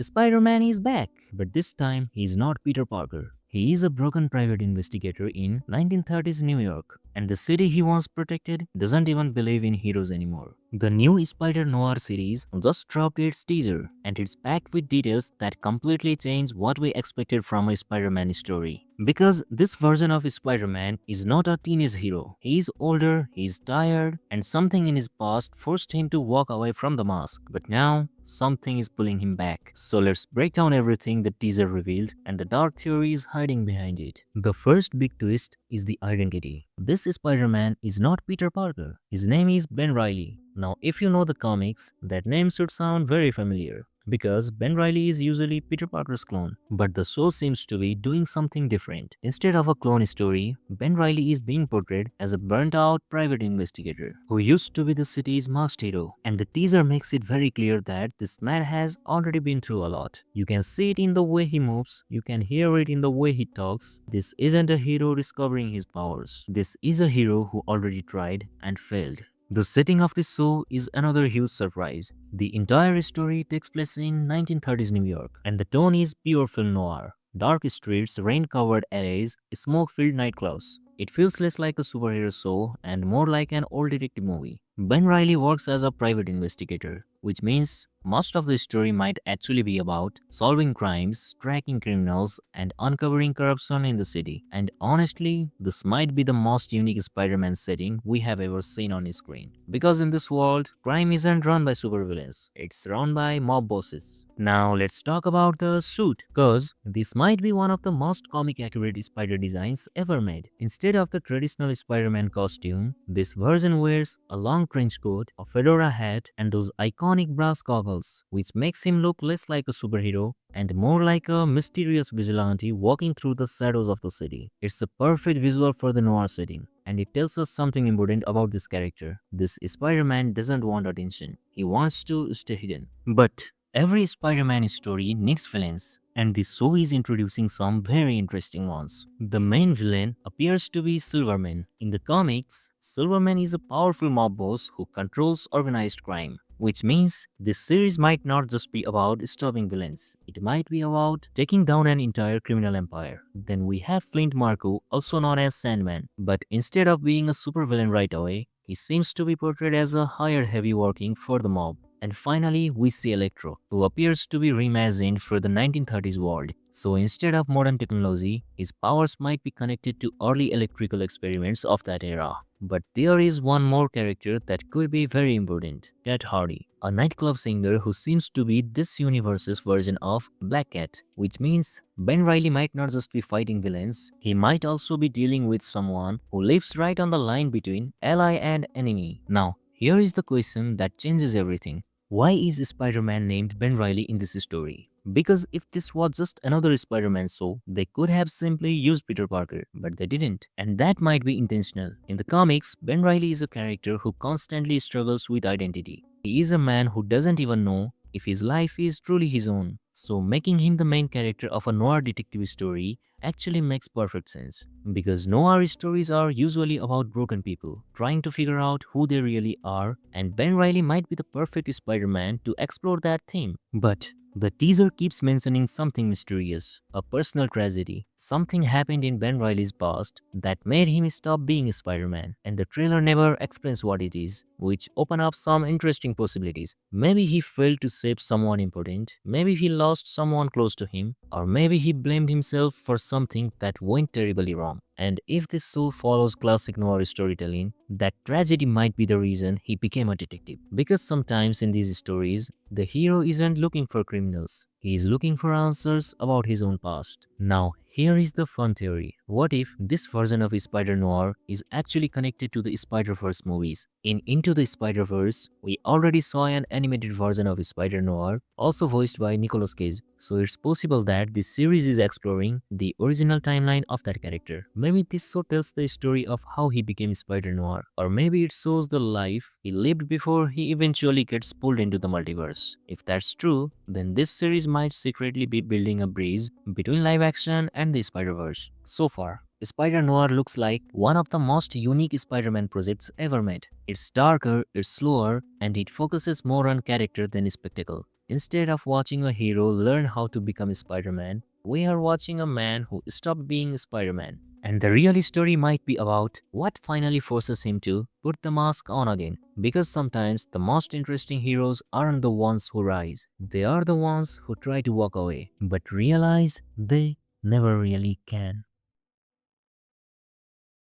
Spider-Man is back, but this time he is not Peter Parker. He is a broken private investigator in 1930s New York, and the city he once protected doesn't even believe in heroes anymore. The new Spider-Noir series just dropped its teaser, and it's packed with details that completely change what we expected from a Spider-Man story. Because this version of Spider-Man is not a teenage hero. He is older, he is tired, and something in his past forced him to walk away from the mask. But now, something is pulling him back. So let's break down everything the teaser revealed and the dark theories hiding behind it. The first big twist is the identity. This Spider-Man is not Peter Parker. His name is Ben Reilly. Now, if you know the comics, that name should sound very familiar because Ben Reilly is usually Peter Parker's clone. But the show seems to be doing something different. Instead of a clone story, Ben Reilly is being portrayed as a burnt-out private investigator who used to be the city's masked hero. And the teaser makes it very clear that this man has already been through a lot. You can see it in the way he moves, you can hear it in the way he talks. This isn't a hero discovering his powers. This is a hero who already tried and failed. The setting of this show is another huge surprise. The entire story takes place in 1930s New York, and the tone is pure film noir. Dark streets, rain-covered alleys, smoke-filled nightclubs. It feels less like a superhero show and more like an old detective movie. Ben Reilly works as a private investigator, which means most of the story might actually be about solving crimes, tracking criminals, and uncovering corruption in the city. And honestly, this might be the most unique Spider-Man setting we have ever seen on screen. Because in this world, crime isn't run by supervillains, it's run by mob bosses. Now let's talk about the suit, cause this might be one of the most comic accurate spider designs ever made. Instead of the traditional Spider-Man costume, this version wears a long trench coat, a fedora hat, and those iconic brass goggles, which makes him look less like a superhero and more like a mysterious vigilante walking through the shadows of the city. It's a perfect visual for the noir setting, and it tells us something important about this character. This Spider-Man doesn't want attention, he wants to stay hidden. But every Spider-Man story needs villains, and this show is introducing some very interesting ones. The main villain appears to be Silvermane. In the comics, Silvermane is a powerful mob boss who controls organized crime, which means this series might not just be about stopping villains, it might be about taking down an entire criminal empire. Then we have Flint Marko, also known as Sandman, but instead of being a supervillain right away, he seems to be portrayed as a hired heavy working for the mob. And finally, we see Electro, who appears to be reimagined for the 1930s world. So instead of modern technology, his powers might be connected to early electrical experiments of that era. But there is one more character that could be very important, Cat Hardy, a nightclub singer who seems to be this universe's version of Black Cat, which means Ben Reilly might not just be fighting villains, he might also be dealing with someone who lives right on the line between ally and enemy. Now, here is the question that changes everything. Why is Spider-Man named Ben Reilly in this story? Because if this was just another Spider-Man show, they could have simply used Peter Parker, but they didn't. And that might be intentional. In the comics, Ben Reilly is a character who constantly struggles with identity. He is a man who doesn't even know if his life is truly his own. So making him the main character of a noir detective story actually makes perfect sense. Because noir stories are usually about broken people trying to figure out who they really are, and Ben Reilly might be the perfect Spider-Man to explore that theme. But the teaser keeps mentioning something mysterious, a personal tragedy. Something happened in Ben Reilly's past that made him stop being Spider-Man, and the trailer never explains what it is, which open up some interesting possibilities. Maybe he failed to save someone important, maybe he lost someone close to him, or maybe he blamed himself for something that went terribly wrong. And if this show follows classic noir storytelling, that tragedy might be the reason he became a detective. Because sometimes in these stories, the hero isn't looking for criminals, he is looking for answers about his own past. Now, here is the fun theory. What if this version of Spider-Noir is actually connected to the Spider-Verse movies? In Into the Spider-Verse, we already saw an animated version of Spider-Noir, also voiced by Nicolas Cage. So it's possible that this series is exploring the original timeline of that character. Maybe this show tells the story of how he became Spider-Noir, or maybe it shows the life he lived before he eventually gets pulled into the multiverse. If that's true, then this series might secretly be building a bridge between live action and the Spider-Verse. So far, Spider-Noir looks like one of the most unique Spider-Man projects ever made. It's darker, it's slower, and it focuses more on character than spectacle. Instead of watching a hero learn how to become Spider-Man, we are watching a man who stopped being Spider-Man. And the real story might be about what finally forces him to put the mask on again. Because sometimes the most interesting heroes aren't the ones who rise, they are the ones who try to walk away, but realize they never really can.